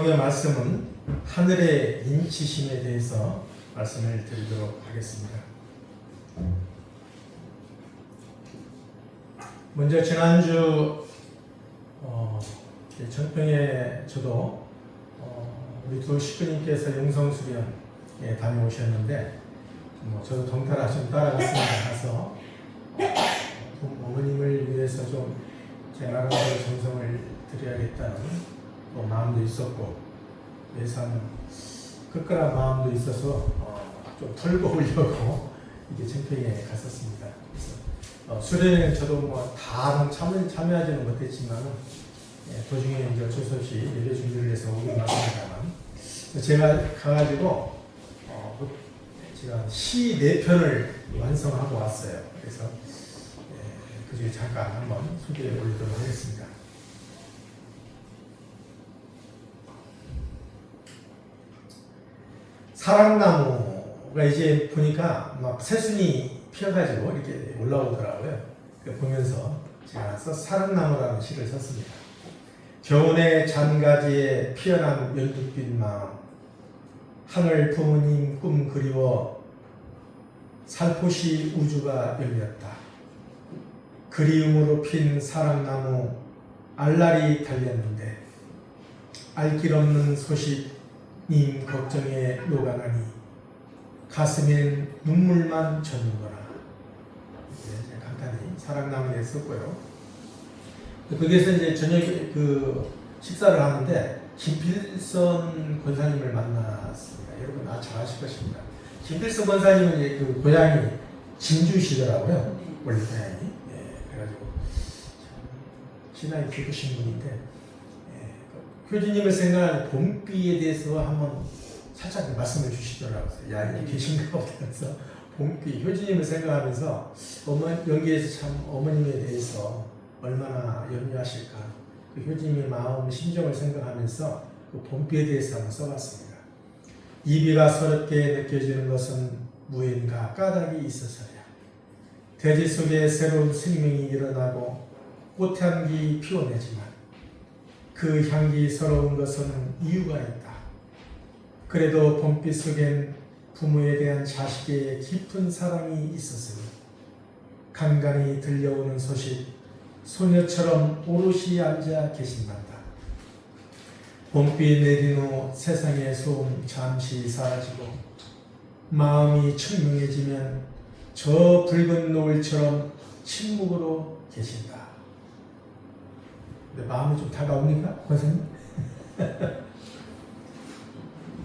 오늘 말씀은 하늘의 인치심에 대해서 말씀을 드리도록 하겠습니다. 먼저 지난주 전평에 저도 우리 두 식구님께서 영성수련에 다녀오셨는데 저도 동탈아 좀 따라갔습니다. 가서 어머님을 위해서 좀 제 나름대로 정성을 드려야겠다는 마음도 있었고 예산 끝까란 마음도 있어서 좀 털고 오려고 이게 전평에 갔었습니다. 그래서 수련회는 저도 다 참여하지는 못했지만 도중에 이제 어쩔 수 없이 예배 준비를 해서 오긴 왔습니다만 제가 가가지고 제가 시 4편을 완성하고 왔어요. 그래서 그 중에 잠깐 한번 소개해 보도록 하겠습니다. 사랑나무가 이제 보니까 막 새순이 피어가지고 이렇게 올라오더라고요. 보면서 제가 사랑나무라는 시를 썼습니다. 겨운의 잔가지에 피어난 연두빛 마음, 하늘 부모님 꿈 그리워 살포시 우주가 열렸다. 그리움으로 핀 사랑나무 알날이 달렸는데 알 길 없는 소식 님 걱정에 녹아나니 가슴엔 눈물만 젖는거라. 간단히 사랑나무에 썼고요. 거기에서 이제 저녁에 식사를 하는데 김필선 권사님을 만났습니다. 여러분 잘 아실 것입니다. 김필선 권사님은 고향이 진주시더라고요. 원래 고향이. 그래가지고 신앙이 깊으신 분인데 효주님을 생각하는 봄비에 대해서 한번 살짝 말씀을 주시더라고요. 야, 이게 계신가 보면서 봄비, 효주님을 생각하면서 여기에서 참 어머님에 대해서 얼마나 염려하실까. 효주님의 마음, 심정을 생각하면서 봄비에 대해서 한번 써봤습니다. 이 비가 서럽게 느껴지는 것은 무인가 까닭이 있어서야. 대지 속에 새로운 생명이 일어나고 꽃향기 피워내지만 그 향기스러운 것은 이유가 있다. 그래도 봄빛 속엔 부모에 대한 자식의 깊은 사랑이 있었으니 간간히 들려오는 소식 소녀처럼 오롯이 앉아 계신단다. 봄비 내린 후 세상의 소음 잠시 사라지고 마음이 청명해지면 저 붉은 노을처럼 침묵으로 계신다. 마음이 좀 다가옵니까, 권사님?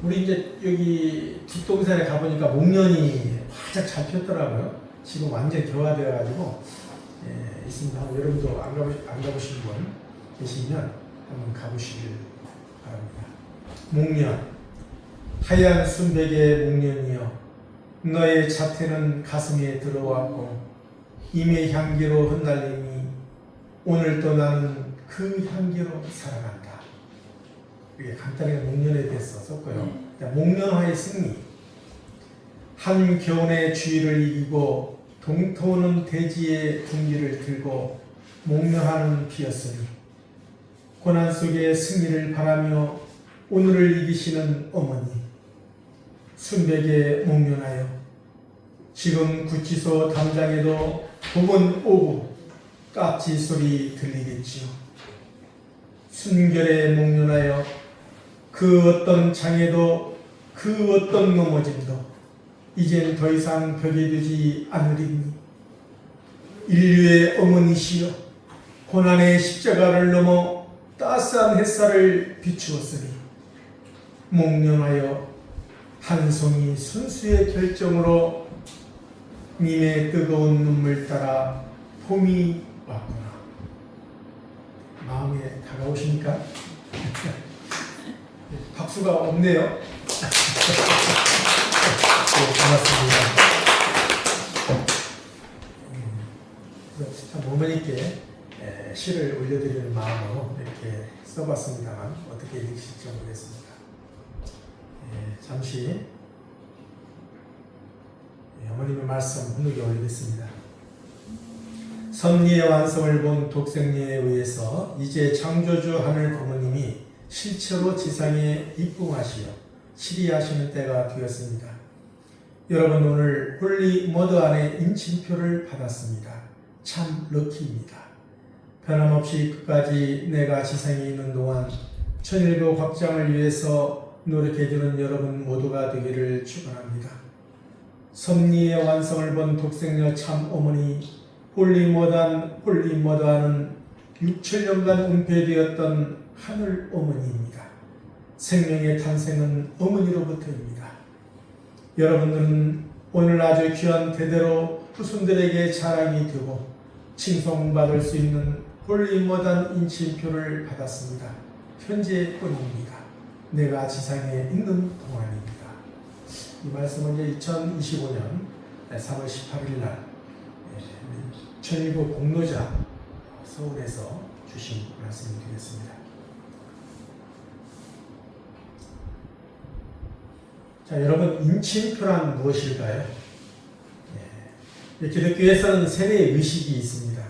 우리 이제 여기 뒷동산에 가보니까 목련이 활짝 잘 폈더라고요. 지금 완전 개화되어가지고 있습니다. 여러분도 안 가보신 분 계시면 한번 가보시길 바랍니다. 목련, 하얀 순백의 목련이여, 너의 자태는 가슴에 들어왔고 임의 향기로 흩날리니 오늘도 나는 그 향기로 살아간다. 이게 간단하게 목련에 대해서 썼고요. 목련화의 승리. 한 겨운의 주위를 이기고 동토는 대지의 둥지를 들고 목련하는 비였으니 고난 속의 승리를 바라며 오늘을 이기시는 어머니 순백에 목련하여 지금 구치소 담장에도 복은 오고 깍지 소리 들리겠지요. 순결에 목련하여 그 어떤 장애도 그 어떤 넘어짐도 이젠 더 이상 벽이 되지 않으리니 인류의 어머니시여 고난의 십자가를 넘어 따스한 햇살을 비추었으니 목련하여 한 송이 순수의 결정으로 님의 뜨거운 눈물 따라 봄이 왔구나. 마음에 다가오십니까? 박수가 없네요. 고맙습니다. 참 어머니께 시를 올려드리는 마음으로 이렇게 써봤습니다만 어떻게 읽으실지 모르겠습니다. 잠시 어머님의 말씀 훈육에 올리겠습니다. 섭리의 완성을 본 독생리에 의해서 이제 창조주 하늘 부모님이 실체로 지상에 입궁하시어 치리하시는 때가 되었습니다. 여러분 오늘 홀리 머드 안에 인침표를 받았습니다. 참 럭키입니다. 변함없이 끝까지 내가 지상에 있는 동안 천일교 확장을 위해서 노력해주는 여러분 모두가 되기를 축원합니다. 섭리의 완성을 본 독생녀 참 어머니 홀리머드하는 6,000년간 은폐되었던 하늘 어머니입니다. 생명의 탄생은 어머니로부터입니다. 여러분들은 오늘 아주 귀한 대대로 후손들에게 자랑이 되고 칭송받을 수 있는 홀리머드한 인침표를 받았습니다. 현재뿐입니다. 내가 지상에 있는 동안입니다. 이 말씀은 이제 2025년 3월 18일 날 천일교 공로자 서울에서 주신 말씀이 되겠습니다. 자, 여러분 인침표란 무엇일까요? 기독교에서는 세례 의식이 있습니다.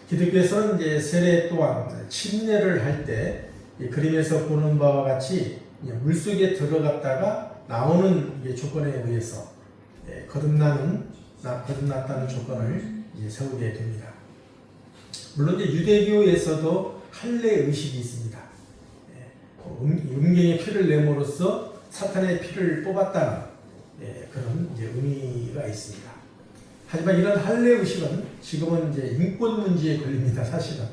기독교에서는 이제 세례 또한 침례를 할 때 그림에서 보는 바와 같이 물속에 들어갔다가 나오는 조건에 의해서 거듭났다는 조건을 세우게 됩니다. 물론 이제 유대교에서도 할례 의식이 있습니다. 음경의 피를 내므로써 사탄의 피를 뽑았다는 그런 의미가 있습니다. 하지만 이런 할례 의식은 지금은 이제 인권 문제에 걸립니다. 사실은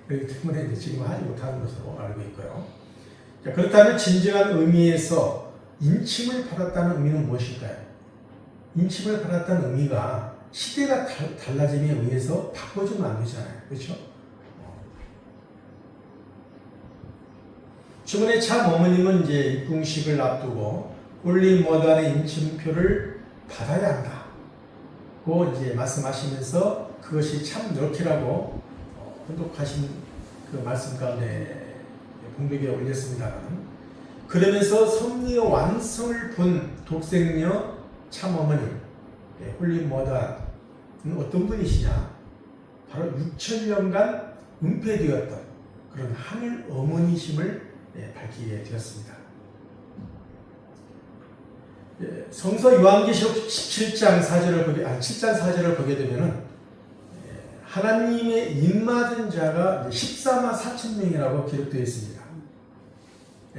그렇기 때문에 이제 지금 하지 못하는 것으로 알고 있고요. 자, 그렇다면 진정한 의미에서 인침을 받았다는 의미는 무엇일까요? 인침을 받았다는 의미가 시대가 달라짐에 의해서 바꿔주면 안 되잖아요. 그렇죠? 주문의 참 어머님은 이제 입궁식을 앞두고 홀리머드안의 인침표를 받아야 한다고 이제 말씀하시면서 그것이 참 럭키라고 혼독하신 그 말씀 가운데 공백에 올렸습니다만, 그러면서 섭리의 완성을 본 독생녀 참 어머님 홀리머드안은 어떤 분이시냐? 바로 6,000년간 은폐되었던 그런 하늘 어머니심을 밝히게 되었습니다. 성서 요한계시록 7장 4절을 보게 되면은 하나님의 입맞은 자가 14만 4천 명이라고 기록되어 있습니다.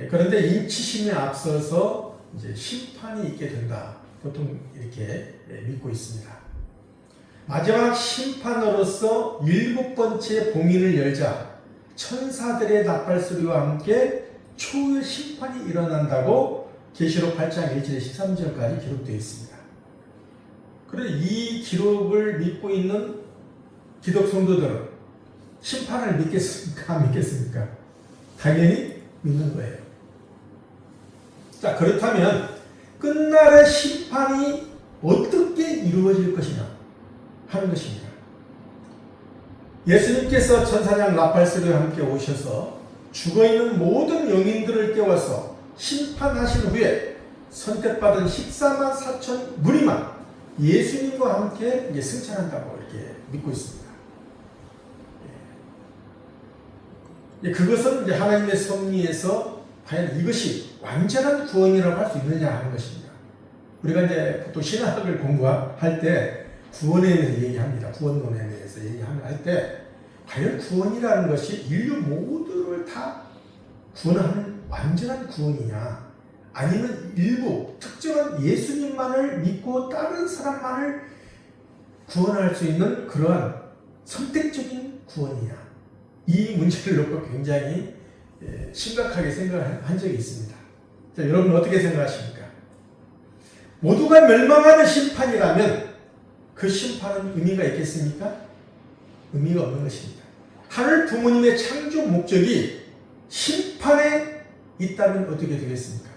그런데 인치심에 앞서서 이제 심판이 있게 된다. 보통 이렇게 믿고 있습니다. 마지막 심판으로서 7번째 봉인을 열자 천사들의 나팔소리와 함께 초의 심판이 일어난다고 계시록 8장 1절에 13절까지 기록되어 있습니다. 그런데 이 기록을 믿고 있는 기독 성도들은 심판을 믿겠습니까? 안 믿겠습니까? 당연히 믿는 거예요. 자, 그렇다면 끝날의 심판이 어떻게 이루어질 것이냐 하는 것입니다. 예수님께서 천사장 나팔소리와 함께 오셔서 죽어있는 모든 영인들을 깨워서 심판하신 후에 선택받은 14만 4천 무리만 예수님과 함께 이제 승천한다고 이렇게 믿고 있습니다. 그것은 이제 하나님의 섭리에서 과연 이것이 완전한 구원이라고 할 수 있느냐 하는 것입니다. 우리가 이제 보통 신학을 공부할 때 구원에 대해서 얘기합니다. 구원론에 대해서 얘기할 때 과연 구원이라는 것이 인류 모두를 다 구원하는 완전한 구원이냐, 아니면 일부 특정한 예수님만을 믿고 다른 사람만을 구원할 수 있는 그러한 선택적인 구원이냐, 이 문제를 놓고 굉장히 심각하게 생각한 적이 있습니다. 자, 여러분 어떻게 생각하십니까? 모두가 멸망하는 심판이라면 그 심판은 의미가 있겠습니까? 의미가 없는 것입니다. 하늘 부모님의 창조 목적이 심판에 있다면 어떻게 되겠습니까?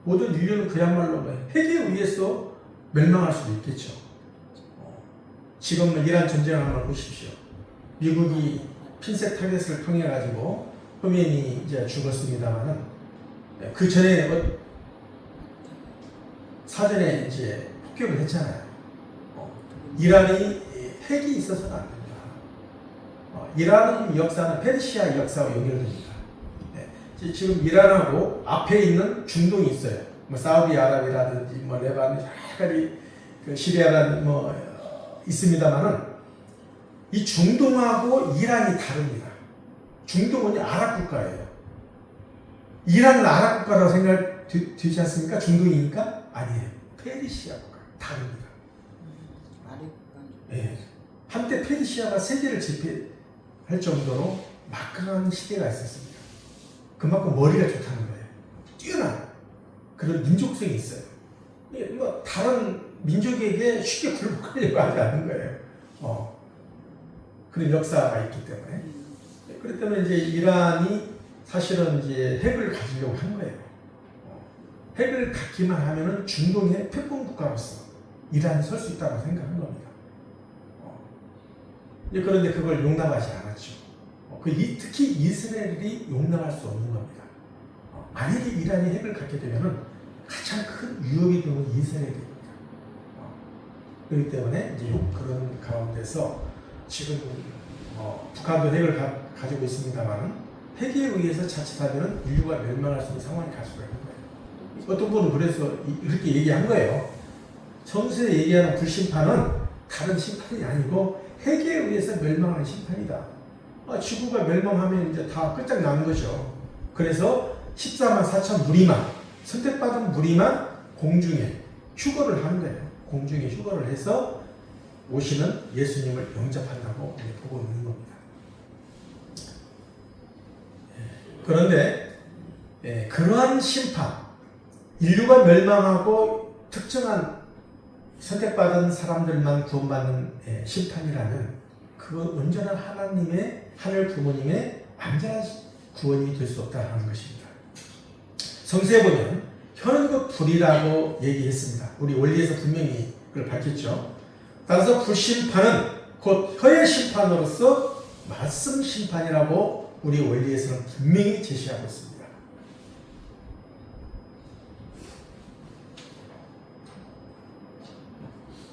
모든 인류는 그야말로 핵에 의해서 멸망할 수도 있겠죠. 지금 이란 전쟁을 한번 보십시오. 미국이 핀셋 타겟을 통해 가지고 호메인이 이제 죽었습니다만은 그 전에 사전에 이제 폭격을 했잖아요. 이란이 핵이 있어서는 안 됩니다. 이란의 역사는 페르시아 역사와 연결됩니다. 네. 지금 이란하고 앞에 있는 중동이 있어요. 뭐 사우디아라비아라든지 뭐 레바논 여러 가지 그 시리아라는 뭐 있습니다만은 이 중동하고 이란이 다릅니다. 중동은 아랍 국가예요. 이란은 아랍 국가라고 생각 되지 않습니까? 중동이니까 아니에요. 페르시아 국가 다릅니다. 아랍 국가. 네. 한때 페르시아가 세계를 제패할 정도로 막강한 시대가 있었습니다. 그만큼 머리가 좋다는 거예요. 뛰어난 그런 민족성이 있어요. 뭐 다른 민족에게 쉽게 굴복하려고 하지 않는 거예요. 그런 역사가 있기 때문에. 그렇기 때문에 이제 이란이 사실은 이제 핵을 가지려고 한 거예요. 핵을 갖기만 하면은 중동의 패권 국가로서 이란이 설 수 있다고 생각한 겁니다. 그런데 그걸 용납하지 않았죠. 특히 이스라엘이 용납할 수 없는 겁니다. 만약에 이란이 핵을 갖게 되면은 가장 큰 위협이 되는 이스라엘입니다. 그렇기 때문에 이제 그런 가운데서 지금 북한도 핵을 가지고 있습니다만 핵에 의해서 자칫하면 인류가 멸망할 수 있는 상황이 갈 수가 있는 거예요. 어떤 분은 그래서 이렇게 얘기한 거예요. 성서에 얘기하는 불심판은 다른 심판이 아니고 핵에 의해서 멸망하는 심판이다. 지구가 멸망하면 이제 다 끝장나는 거죠. 그래서 14만 4천 무리만, 선택받은 무리만 공중에 휴거를 하는 거예요. 공중에 휴거를 해서 오시는 예수님을 영접한다고 보고 있는 겁니다. 그런데 그러한 심판, 인류가 멸망하고 특정한 선택받은 사람들만 구원받는 심판이라면 그건 온전한 하나님의 하늘 부모님의 완전한 구원이 될 수 없다는 것입니다. 성서에 보면 현급 불이라고 얘기했습니다. 우리 원리에서 분명히 그걸 밝혔죠. 따라서 불심판은 곧 혀의 심판으로서 말씀 심판이라고 우리 원리에서는 분명히 제시하고 있습니다.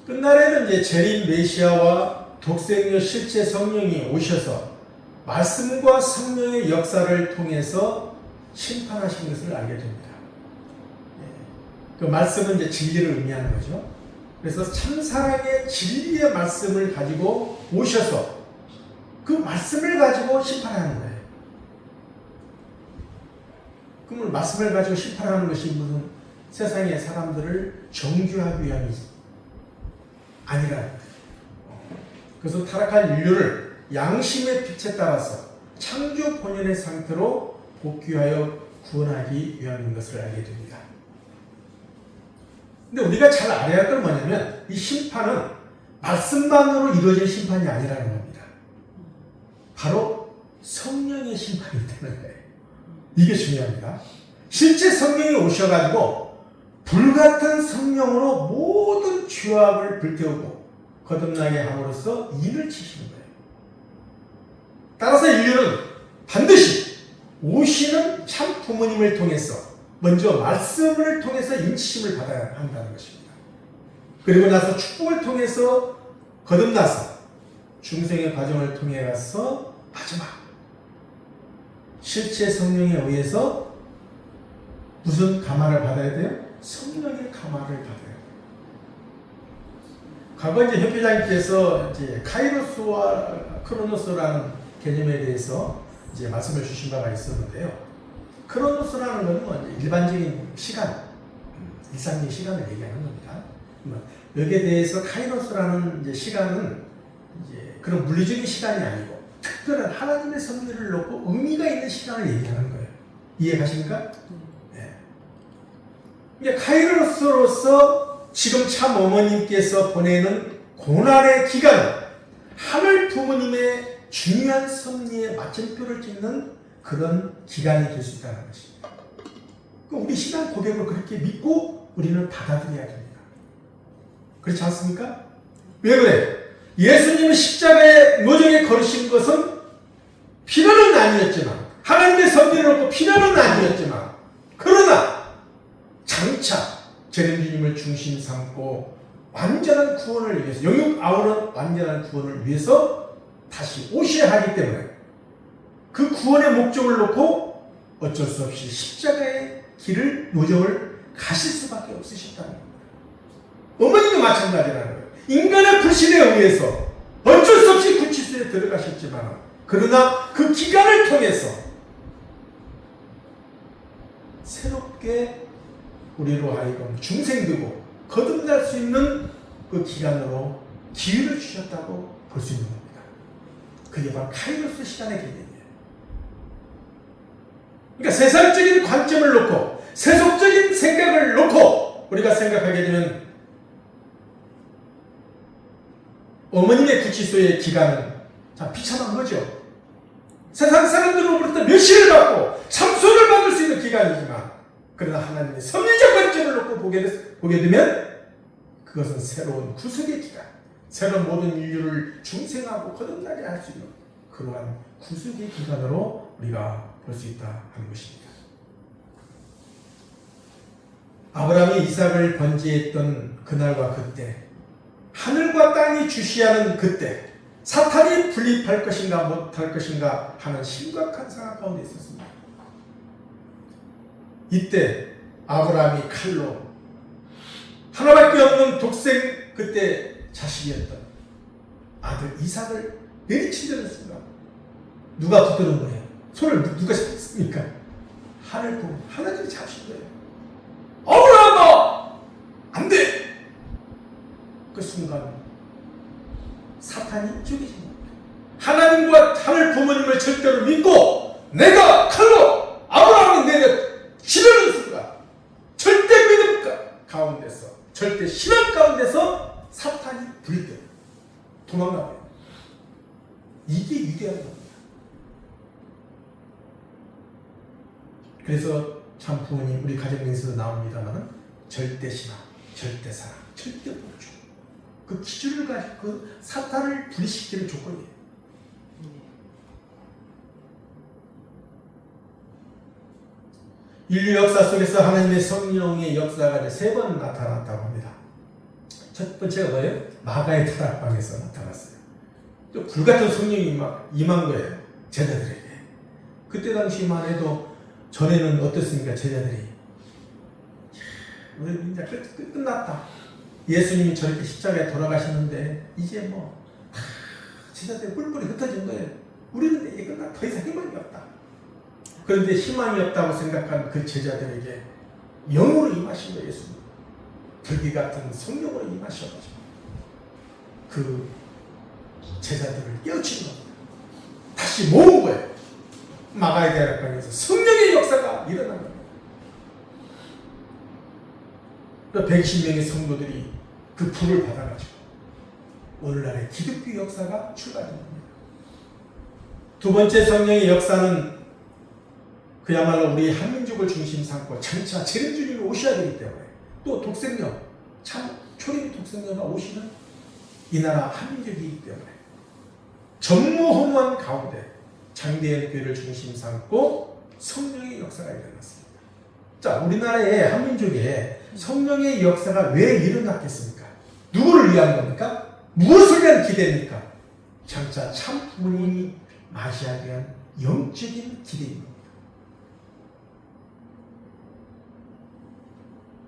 끝날에는 이제 재림 메시아와 독생녀 실제 성령이 오셔서 말씀과 성령의 역사를 통해서 심판하신 것을 알게 됩니다. 그 말씀은 이제 진리를 의미하는 거죠. 그래서 참사랑의 진리의 말씀을 가지고 오셔서 그 말씀을 가지고 심판하는 거예요. 그러면 말씀을 가지고 심판하는 것이 무슨 세상의 사람들을 정죄하기 위함이 아니라 그래서 타락한 인류를 양심의 빛에 따라서 창조 본연의 상태로 복귀하여 구원하기 위함인 것을 알게 됩니다. 근데 우리가 잘 알아야 할 건 뭐냐면 이 심판은 말씀만으로 이루어진 심판이 아니라는 겁니다. 바로 성령의 심판이 되는 거예요. 이게 중요합니다. 실제 성령이 오셔가지고 불같은 성령으로 모든 죄악을 불태우고 거듭나게 함으로써 인을 치시는 거예요. 따라서 인류는 반드시 오시는 참 부모님을 통해서 먼저 말씀을 통해서 인치심을 받아야 한다는 것입니다. 그리고 나서 축복을 통해서 거듭나서 중생의 과정을 통해 가서 마지막 실제 성령에 의해서 무슨 감화를 받아야 돼요? 성령의 감화를 받아요. 과거 이제 협회장님께서 이제 카이로스와 크로노스라는 개념에 대해서 이제 말씀을 주신 바가 있었는데요. 크로노스라는 것은 일반적인 시간, 일상적인 시간을 얘기하는 겁니다. 여기에 대해서 카이로스라는 이제 시간은 이제 그런 물리적인 시간이 아니고 특별한 하나님의 섭리를 놓고 의미가 있는 시간을 얘기하는 거예요. 이해 가십니까? 네. 이게 카이로스로서 지금 참 어머님께서 보내는 고난의 기간은 하늘 부모님의 중요한 섭리에 마침표를 찍는 그런 기간이 될 수 있다는 것입니다. 우리 신앙 고백을 그렇게 믿고 우리는 받아들여야 됩니다. 그렇지 않습니까? 왜 그래? 예수님은 십자가의 노정에 걸으신 것은 필요는 아니었지만 하나님의 섭리를 놓고 필요는 아니었지만 그러나 장차 재림주님을 중심 삼고 완전한 구원을 위해서 영육 아우런 완전한 구원을 위해서 다시 오셔야 하기 때문에 그 구원의 목적을 놓고 어쩔 수 없이 십자가의 길을 노정을 가실 수밖에 없으셨다는 겁니다. 어머니도 마찬가지라는 거예요. 인간의 불신에 의해서 어쩔 수 없이 구치소에 들어가셨지만 그러나 그 기간을 통해서 새롭게 우리로 하여금 중생되고 거듭날 수 있는 그 기간으로 기회를 주셨다고 볼 수 있는 겁니다. 그게 바로 카이로스 시간의 개념이에요. 그러니까 세상적인 관점을 놓고 세속적인 생각을 놓고 우리가 생각하게 되면 어머님의 구치소의 기간은 자 비참한 거죠. 세상 사람들로부터 멸시를 받고 참소를 받을 수 있는 기간이지만 그러나 하나님의 섭리적 관점을 놓고 보게 되면 그것은 새로운 구속의 기간, 새로운 모든 인류를 중생하고 거듭나게 할 수 있는 그러한 구속의 기간으로 우리가 볼 수 있다 하는 것입니다. 아브라함이 이삭을 번제했던 그날과 그때, 하늘과 땅이 주시하는 그때, 사탄이 분립할 것인가 못할 것인가 하는 심각한 상황 가운데 있었습니다. 이때 아브라함이 칼로 하나밖에 없는 독생 그때 자식이었던 아들 이삭을 내리치려는 순간 누가 붙드는 거예요? 손을 누가 잡습니까? 하늘 보고 하나님이 잡으신 거예요. 아브라함아! 안 돼! 그 순간 사탄이 죽이신 겁니다. 하나님과 하늘 부모님을 절대로 믿고 내가 칼로 아브라함을 치려는 순간 절대 믿음 가운데서 절대 신앙 가운데서 사탄이 불때 도망가요. 이게 위대한 겁니다. 그래서 참 부모님 우리 가정에서 나옵니다만 절대 신앙, 절대 사랑, 절대 복종 그 기준을 가지고 그 사탄을 분리시키는 조건이에요. 인류 역사 속에서 하나님의 성령의 역사가 3번 나타났다고 합니다. 첫 번째가 뭐예요? 마가의 타락방에서 나타났어요. 또 불같은 성령이 막 임한 거예요. 제자들에게. 그때 당시만 해도 전에는 어떻습니까? 제자들이 우리 이제 끝났다. 예수님이 저렇게 십자가에 돌아가셨는데 이제 뭐 제자들이 뿔뿔이 흩어진 거예요. 우리는 이제 끝났다. 더 이상 희망이 없다. 그런데 희망이 없다고 생각한 그 제자들에게 영으로 임하신 거예요. 예수님. 들기 같은 성령으로 임하셔가지고 그 제자들을 깨우친 겁니다. 다시 모은 거예요. 마가의 대학방에서 성령의 역사가 일어난 겁니다. 120명의 성도들이 그 불을 받아가지고 오늘날의 기독교 역사가 출발된 겁니다. 두 번째 성령의 역사는 그야말로 우리 한민족을 중심 삼고 장차 재림주님이 오셔야 되기 때문에 또 독생령, 참 초림 독생령가 오시는 이 나라 한민족이기 때문에 전무후무한 가운데 장대현 교회를 중심 삼고 성령의 역사가 일어났습니다. 자, 우리나라의 한민족에 성령의 역사가 왜 일어났겠습니까? 누구를 위한 겁니까? 무엇을 위한 기대입니까? 장차 참 부모님이 마시아에 대한 영적인 기대입니다.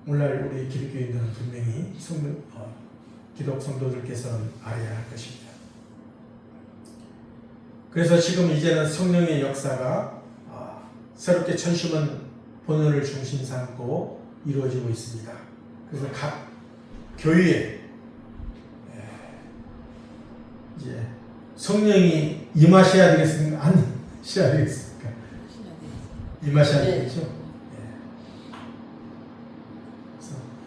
오늘날 우리 기독교인들은 분명히 기독 성도들께서는 알아야 할 것입니다. 그래서 지금 이제는 성령의 역사가 새롭게 천심은 본원을 중심 삼고 이루어지고 있습니다. 그래서 각 교회에 이제 성령이 임하셔야 되겠습니까? 안 하셔야 되겠습니까? 임하셔야 되겠죠?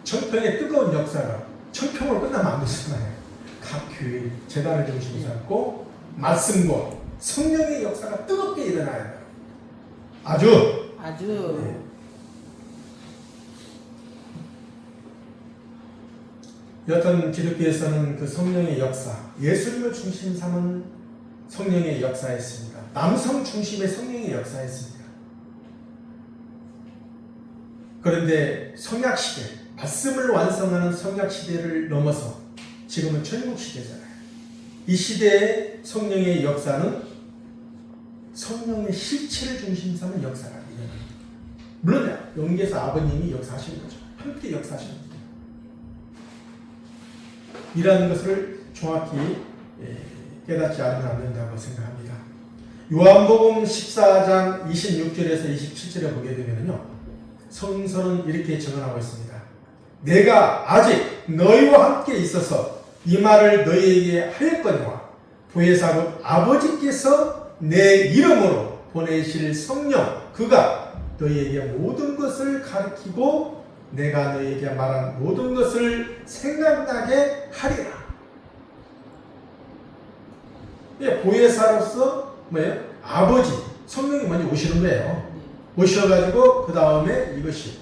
청평의 뜨거운 역사가 청평으로 끝나면 안 되잖아요. 각 교회 재단을 중심 삼고 말씀과 성령의 역사가 뜨겁게 일어나야 돼요. 아주 아주 여튼 기독교에서는 그 성령의 역사, 예수님을 중심 삼은 성령의 역사였습니다. 남성 중심의 성령의 역사였습니다. 그런데 성약시대, 말씀을 완성하는 성약시대를 넘어서 지금은 천국시대잖아요. 이 시대의 성령의 역사는 성령의 실체를 중심 삼은 역사가 일어납니다. 물론 여기에서 아버님이 역사하시는 거죠. 함께 역사하시는 거죠. 이라는 것을 정확히 깨닫지 않으면 안 된다고 생각합니다. 요한복음 14장 26절에서 27절에 보게 되면요, 성서는 이렇게 증언하고 있습니다. 내가 아직 너희와 함께 있어서 이 말을 너희에게 하였거니와 보혜사 아버지께서 내 이름으로 보내실 성령 그가 너희에게 모든 것을 가르치고 내가 너희에게 말한 모든 것을 생각나게 하리라. 보혜사로서 뭐예요? 아버지 성령이 먼저 오시는 거예요. 오셔가지고 그 다음에 이것이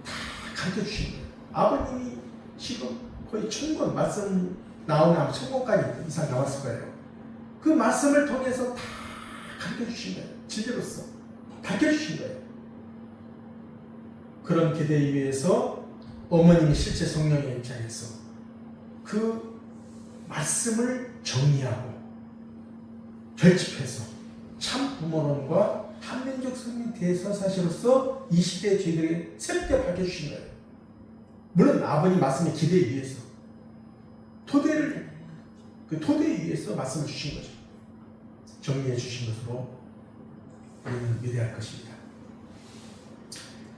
다 가르쳐 주시는 거예요. 아버님이 지금 거의 천권 말씀 나오는 천권까지 이상 나왔을 거예요. 그 말씀을 통해서 다 가르쳐 주신 거예요. 진리로서 밝혀 주신 거예요. 그런 기대 위에서 어머님이 실제 성령의 입장에서 그 말씀을 정리하고 결집해서 참 부모론과 한민족 성령 대서사시로서 이 시대의 죄들을 새롭게 밝혀주신 거예요. 물론 아버님 말씀의 기대 위에서 그 토대 위에서 말씀을 주신 거죠. 정리해 주신 것으로 우리는 위대할 것입니다.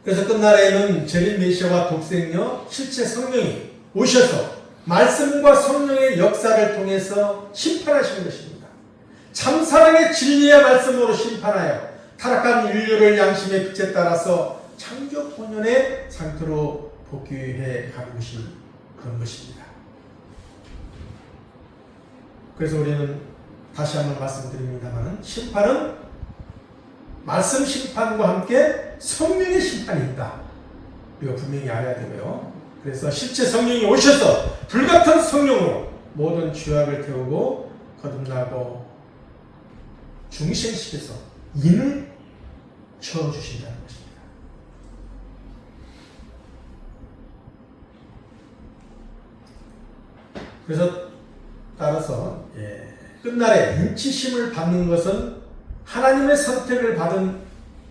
그래서 끝날에는 재림 메시아와 독생녀 실체 성령이 오셔서 말씀과 성령의 역사를 통해서 심판하시는 것입니다. 참사랑의 진리의 말씀으로 심판하여 타락한 인류를 양심의 빛에 따라서 창조 본연의 상태로 복귀해 가는 것이 그런 것입니다. 그래서 우리는 다시 한번 말씀드립니다만 심판은 말씀 심판과 함께 성령의 심판이 있다. 이거 분명히 알아야 되고요. 그래서 실제 성령이 오셔서 불같은 성령으로 모든 죄악을 태우고 거듭나고 중생시켜서 인을 채워주신다는 것입니다. 그래서 따라서 끝날에 인치심을 받는 것은 하나님의 선택을 받은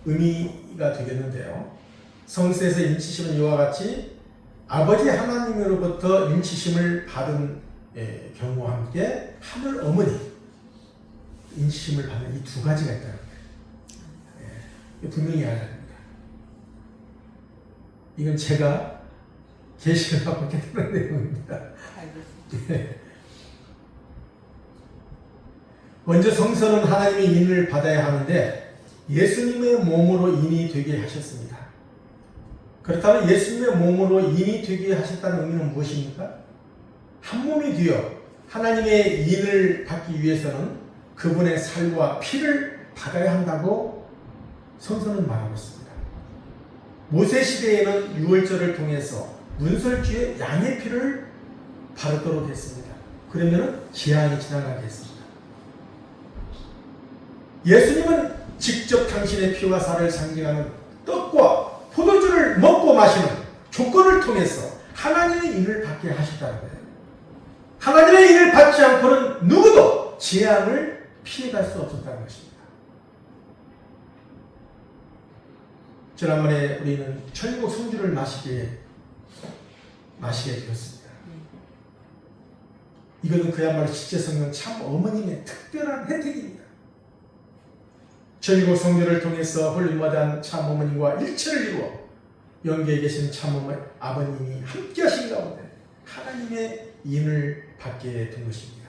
의미가 되겠는데요. 성서에서 인치심은 이와 같이 아버지 하나님으로부터 인치심을 받은 경우와 함께 하늘 어머니 인치심을 받는 이 두 가지가 있다는 거예요. 분명히 알아야 됩니다. 이건 제가 계시를 받고 깨달은 내용입니다. 알겠습니다. 먼저 성서는 하나님의 인을 받아야 하는데 예수님의 몸으로 인이 되게 하셨습니다. 그렇다면 예수님의 몸으로 인이 되게 하셨다는 의미는 무엇입니까? 한 몸이 되어 하나님의 인을 받기 위해서는 그분의 살과 피를 받아야 한다고 성서는 말하고 있습니다. 모세 시대에는 유월절을 통해서 문설주에 양의 피를 바르도록 했습니다. 그러면 재앙이 지나가게 했습니다. 예수님은 직접 당신의 피와 살을 상징하는 떡과 포도주를 먹고 마시는 조건을 통해서 하나님의 인을 받게 하셨다는 거예요. 하나님의 인을 받지 않고는 누구도 재앙을 피해갈 수 없었다는 것입니다. 지난번에 우리는 천국 성주를 마시게 되었습니다. 이것은 그야말로 실제 성령 참 어머님의 특별한 혜택입니다. 천국 성주를 통해서 홀림마다한 참 어머님과 일체를 이루어 영계에 계신 참 어머니 아버님이 함께 하신 가운데 하나님의 인을 받게 된 것입니다.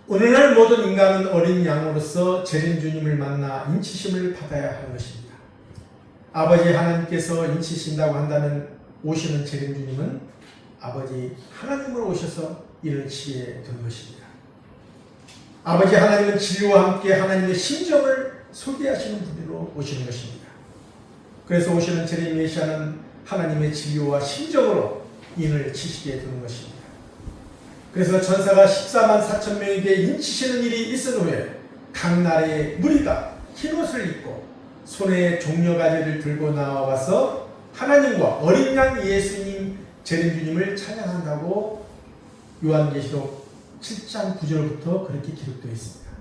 오늘날 모든 인간은 어린 양으로서 재림 주님을 만나 인치심을 받아야 하는 것입니다. 아버지 하나님께서 인치신다고 한다면 오시는 재림 주님은 아버지 하나님으로 오셔서 인을 치게 된 것입니다. 아버지 하나님은 진리와 함께 하나님의 심정을 소개하시는 분으로 오시는 것입니다. 그래서 오시는 재림 메시아는 하나님의 진리와 심정으로 인을 치시게 되는 것입니다. 그래서 전사가 14만 4천 명에게 인치시는 일이 있은 후에 각 나라의 무리가 흰옷을 입고 손에 종려가지를 들고 나와서 하나님과 어린 양 예수님 재림주님을 찬양한다고 요한계시록 7장 9절부터 그렇게 기록되어 있습니다.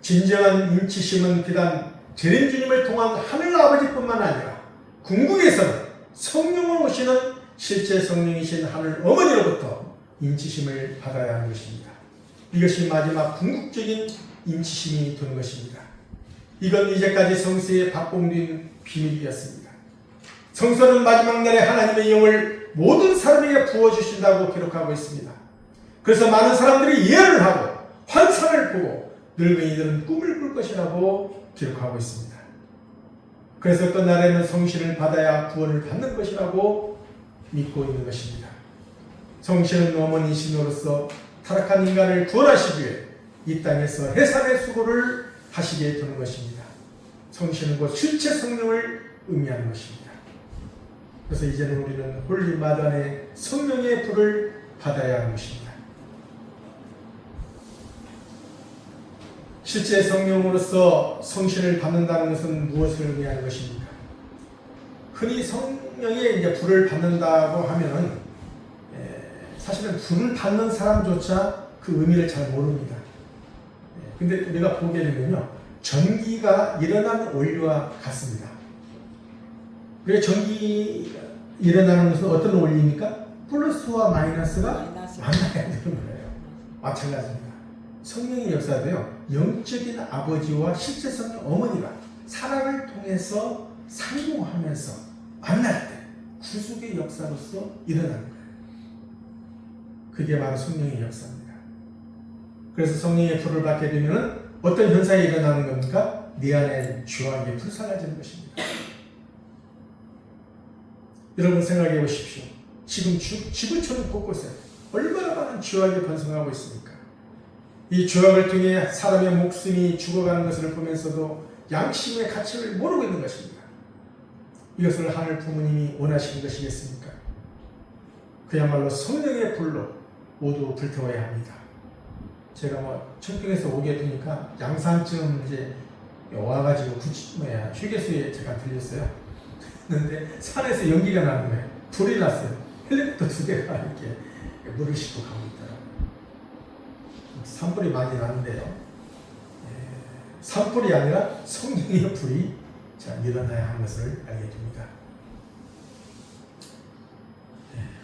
진정한 인치심은 비단 재림 주님을 통한 하늘 아버지뿐만 아니라 궁극에서는 성령으로 오시는 실제 성령이신 하늘 어머니로부터 인치심을 받아야 하는 것입니다. 이것이 마지막 궁극적인 인치심이 되는 것입니다. 이건 이제까지 성서에 박공된 비밀이었습니다. 성서는 마지막 날에 하나님의 영을 모든 사람에게 부어주신다고 기록하고 있습니다. 그래서 많은 사람들이 예언을 하고 환상을 보고 늙은이들은 꿈을 꿀 것이라고 기록하고 있습니다. 그래서 끝날에는 성신을 받아야 구원을 받는 것이라고 믿고 있는 것입니다. 성신은 어머니 신으로서 타락한 인간을 구원하시기 위해 이 땅에서 해산의 수고를 하시게 되는 것입니다. 성신은 곧 실체 성령을 의미하는 것입니다. 그래서 이제는 우리는 홀리 마단의 성령의 불을 받아야 하는 것입니다. 실제 성령으로서 성신을 받는다는 것은 무엇을 의미하는 것입니까? 흔히 성령의 이제 불을 받는다고 하면은 사실은 불을 받는 사람조차 그 의미를 잘 모릅니다. 근데 우리가 보게 되면요, 전기가 일어난 원리와 같습니다. 왜 전기가 일어나는 것은 어떤 원리입니까? 플러스와 마이너스가 만나야 되는 거예요. 마찬가지입니다. 성령의 역사도요, 영적인 아버지와 실제 성령 어머니가 사랑을 통해서 상봉하면서 만날 때 구속의 역사로서 일어나는 거예요. 그게 바로 성령의 역사입니다. 그래서 성령의 불을 받게 되면 어떤 현상이 일어나는 겁니까? 내 안에 죄악이 불쌍해지는 것입니다. 여러분 생각해 보십시오. 지금 지구촌 곳곳에 얼마나 많은 죄악이 번성하고 있습니까? 이 죄악을 통해 사람의 목숨이 죽어가는 것을 보면서도 양심의 가치를 모르고 있는 것입니다. 이것을 하늘 부모님이 원하시는 것이겠습니까? 그야말로 성령의 불로 모두 불태워야 합니다. 제가 청평에서 오게 되니까 양산쯤 이제 와가지고 휴게소에 제가 들렸어요. 근데 산에서 연기가 나는 거예요. 불이 났어요. 헬리콥터 2대가 이렇게 물을 싣고 가고 있더라고요. 산불이 많이 나는데요. 산불이 아니라 성령의 불이 일어나야 하는 것을 알게 됩니다.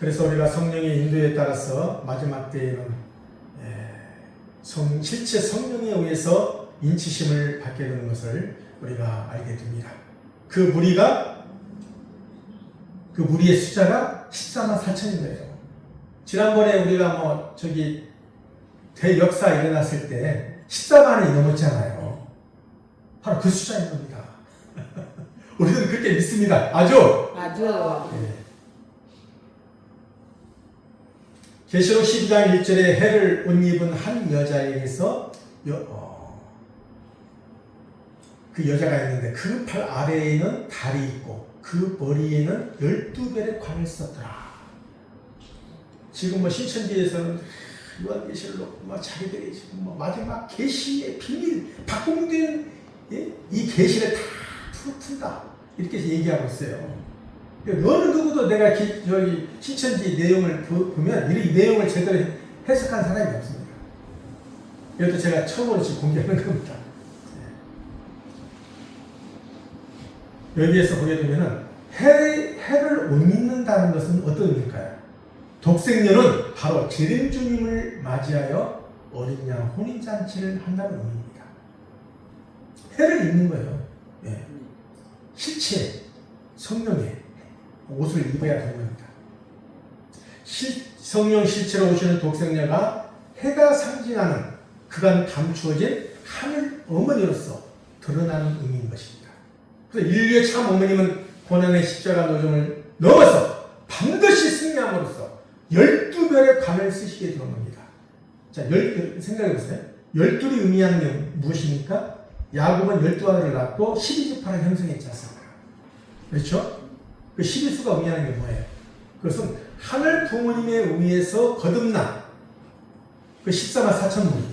그래서 우리가 성령의 인도에 따라서 마지막 때에는 실체 성령에 의해서 인치심을 받게 되는 것을 우리가 알게 됩니다. 그 무리의 숫자가 14만 4천인 거예요. 지난번에 우리가 대역사 일어났을 때 14만이 넘었잖아요. 바로 그 숫자인 겁니다. 우리는 그렇게 믿습니다. 아주. 네. 계시록 12장 1절에 해를 옷 입은 한 여자에게서 그 여자가 있는데 그 팔 아래에는 달이 있고 그 머리에는 12별의 관을 썼더라. 지금 신천지에서는 요한계시록 자기들이 지금 마지막 계시의 비밀 박공된 이 계시를 다 푼다 이렇게 얘기하고 있어요. 너는 누구도 내가 신천지 내용을 보면 이 내용을 제대로 해석한 사람이 없습니다. 이것도 제가 처음으로 지금 공개하는 겁니다. 여기에서 보게 되면은 해를 못 믿는다는 것은 어떤 의미일까요? 독생녀는 바로 재림 주님을 맞이하여 어린 양 혼인잔치를 한다는 의미입니다. 해를 입는 거예요. 실체, 성령의 옷을 입어야 되는 겁니다. 성령 실체로 오시는 독생녀가 해가 상징하는 그간 감추어진 하늘 어머니로서 드러나는 의미인 것입니다. 그래서 인류의 참 어머님은 고난의 십자가 노정을 넘어서 반드시 승리함으로써 12별의 관을 쓰시게 되는 겁니다. 자, 생각해 보세요. 12이 의미하는 게 무엇입니까? 야곱은 12아들을 낳고 12지파를 형성했지 않습니까? 그렇죠? 그 12수가 의미하는 게 뭐예요? 그것은 하늘 부모님에 의해서 거듭난 그 14만 4천 무리,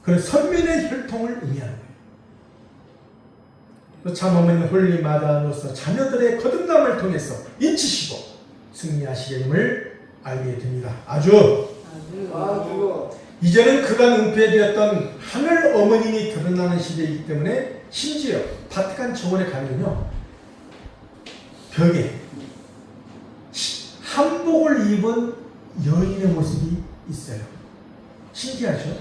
그런 선민의 혈통을 의미하는 거예요. 참 어머니는 홀리 마다로서 자녀들의 거듭남을 통해서 인치시고 승리하시겠음을 알게 됩니다. 아주 이제는 그간 은폐되었던 하늘 어머님이 드러나는 시대이기 때문에 심지어 바티칸 정원에 가면요 벽에 한복을 입은 여인의 모습이 있어요. 신기하죠?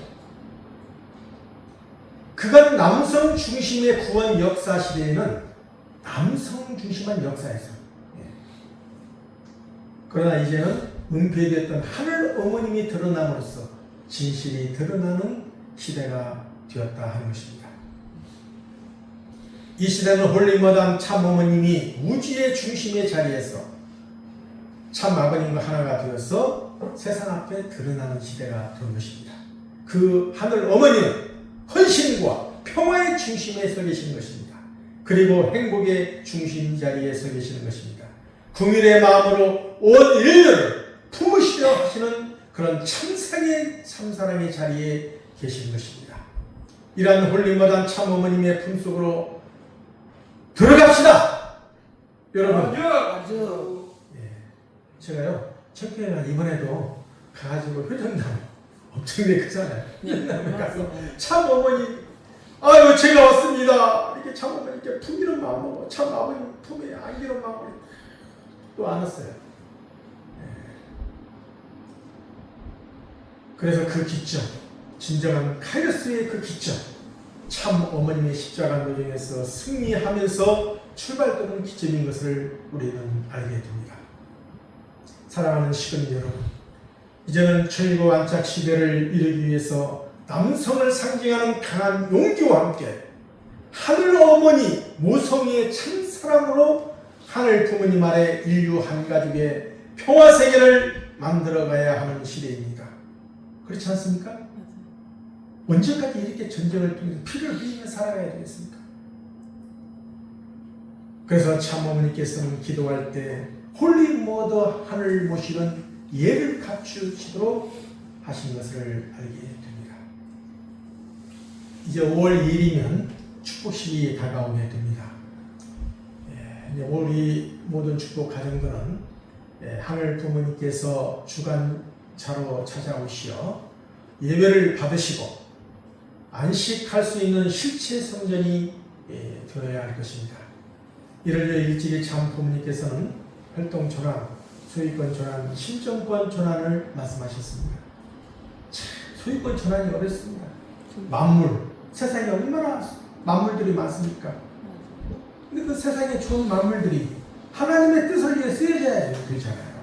그간 남성 중심의 구원 역사 시대에는 남성 중심한 역사였어요. 그러나 이제는 은폐되었던 하늘 어머님이 드러남으로써 진실이 드러나는 시대가 되었다 하는 것입니다. 이 시대는 홀리머단 참 어머님이 우주의 중심의 자리에서 참 아버님과 하나가 되어서 세상 앞에 드러나는 시대가 된 것입니다. 그 하늘 어머니는 헌신과 평화의 중심에 서 계시는 것입니다. 그리고 행복의 중심 자리에 서 계시는 것입니다. 궁일의 마음으로 온 인류를 품으시려 하시는 그런 참사랑의 자리에 계신 것입니다. 이러한 홀리머단 참 어머님의 품속으로 들어갑시다. 여러분. 제가요 청평에 이번에도 가가지고 효정나무 엄청나게 크잖아요. 효정나무에 가서 참 어머니 아유 제가 왔습니다. 이렇게 참 어머니 이렇게 품기는 마음으로 참 아버님 품에 안기는 마음으로 또 안았어요. 그래서 그 기점, 진정한 카이로스의 그 기점, 참 어머님의 십자가 노정에서 승리하면서 출발되는 기점인 것을 우리는 알게 됩니다. 사랑하는 시민 여러분, 이제는 천국 안착 시대를 이루기 위해서 남성을 상징하는 강한 용기와 함께 하늘 어머니 모성이의 참사랑으로 하늘 부모님 아래 인류 한 가족의 평화 세계를 만들어가야 하는 시대입니다. 그렇지 않습니까? 언제까지 이렇게 전쟁을 통해서 피를 흘리며 살아가야 되겠습니까? 그래서 참 어머니께서는 기도할 때 홀리머더 하늘 모시는 예를 갖추시도록 하신 것을 알게 됩니다. 이제 5월 2일이면 축복식이 다가오게 됩니다. 이제 우리 모든 축복 가정들은 하늘 부모님께서 주관자로 찾아오시어 예배를 받으시고 안식할 수 있는 실체 성전이 되어야 할 것입니다. 이를 위해 일찍이 참 부모님께서는 활동 전환, 소유권 전환, 신정권 전환을 말씀하셨습니다. 소유권 전환이 어렵습니다. 만물, 세상에 얼마나 만물들이 많습니까? 근데 그 세상에 좋은 만물들이 하나님의 뜻을 위해 쓰여져야 되잖아요.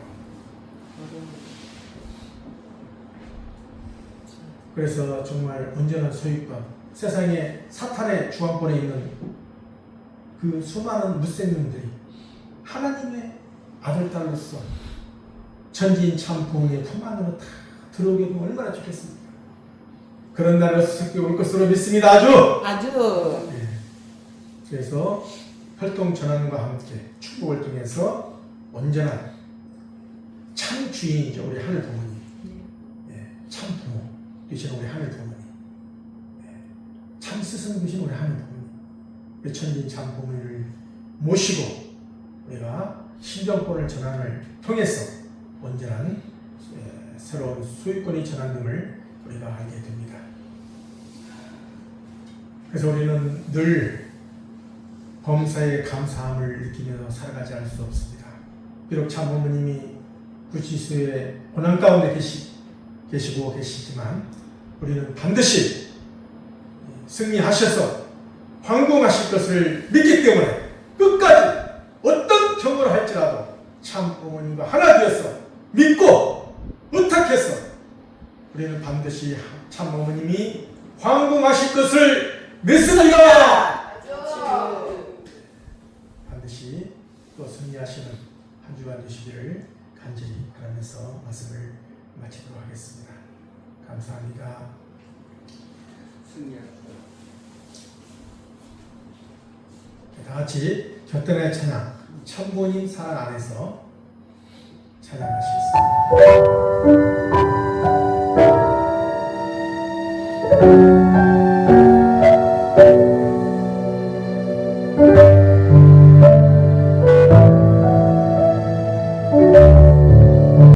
그래서 정말 온전한 소유권, 세상에 사탄의 주관권에 있는 그 수많은 무생명들이 하나님의 아들, 딸로서 전지인 참 부모의 품 안으로 다 들어오게 되면 얼마나 좋겠습니까? 그런 날이 수석이 올 것으로 믿습니다. 아주. 네. 그래서 활동 전환과 함께 축복을 통해서 온전한 참 주인이죠. 우리 하늘 부모님. 네. 참 부모 되신 우리 하늘 부모님. 네. 참 스승 되신 우리 하늘 부모님. 우리 천지인 참 부모님을 모시고 우리가 신정권을 전환을 통해서 온전한 새로운 소유권이 전환됨을 우리가 알게 됩니다. 그래서 우리는 늘 범사에 감사함을 느끼며 살아가지 않을 수 없습니다. 비록 참 어머님이 구치소의 고난 가운데 계시고 계시지만 우리는 반드시 승리하셔서 황공하실 것을 믿기 때문에 끝까지 어떤 경우를 할지라도 참 어머님과 하나 되어서 믿고 의탁해서 우리는 반드시 참 어머님이 황공하실 것을 믿습니다. 반드시 또 승리하시는 한 주간 되시기를 간절히 바라면서 말씀을 마치도록 하겠습니다. 감사합니다. 다 같이 곁들의 찬양, 참부님 사랑 안에서 찬양하시겠습니다.